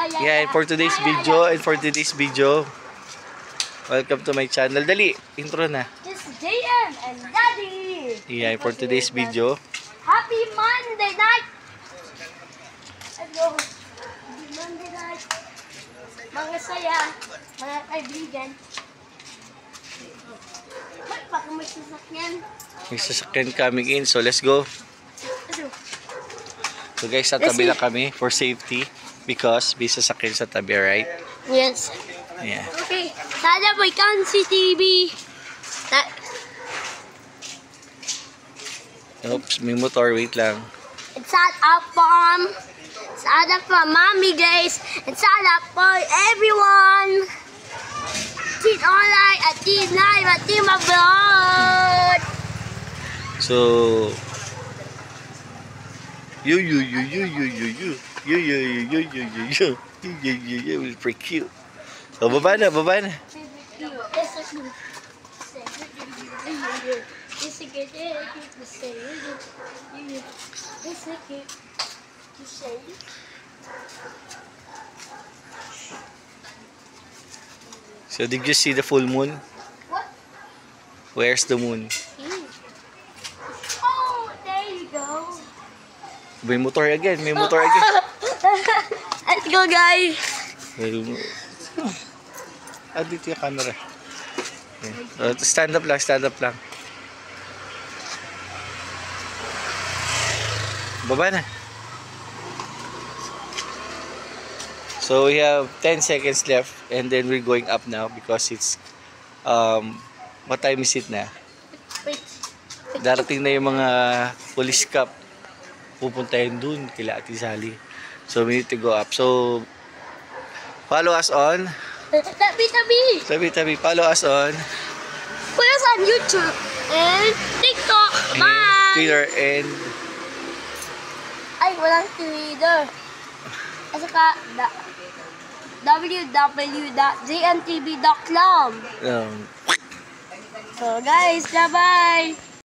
Yeah, and for today's video, welcome to my channel. Dali, intro na. This is JM and Daddy. Yeah, for today's video. Happy Monday night. Hello. Happy Monday night. Mga saya, mga kaibigan. Ba't baka may sasakyan? May sasakyan coming in, so let's go. So guys, sa tabi na kami for safety because may sasakyan sa tabi, right? Yes. Yeah. Okay, sana po ikan si TV. Oops, may motor, wait lang. It's not up from. It's not up from mommy guys. It's not up for everyone. Team online at team live at team abroad. So you will freak you. So baba na. So did you see the full moon? What? Where's the moon? Oh, there you go. May motor again. Let's go, guys. Dito yung camera. Stand up lang. Baba na. So we have 10 seconds left and then we're going up now because it's what time is it na? Wait. Darating na yung mga police cop. Pupuntahin dun kila Ate Sally. So we need to go up. So follow us on. Tabi. Follow us on. Put us on YouTube and TikTok. Bye. Twitter and Ay, walang Twitter. At saka www.jntv.com. So guys, bye-bye.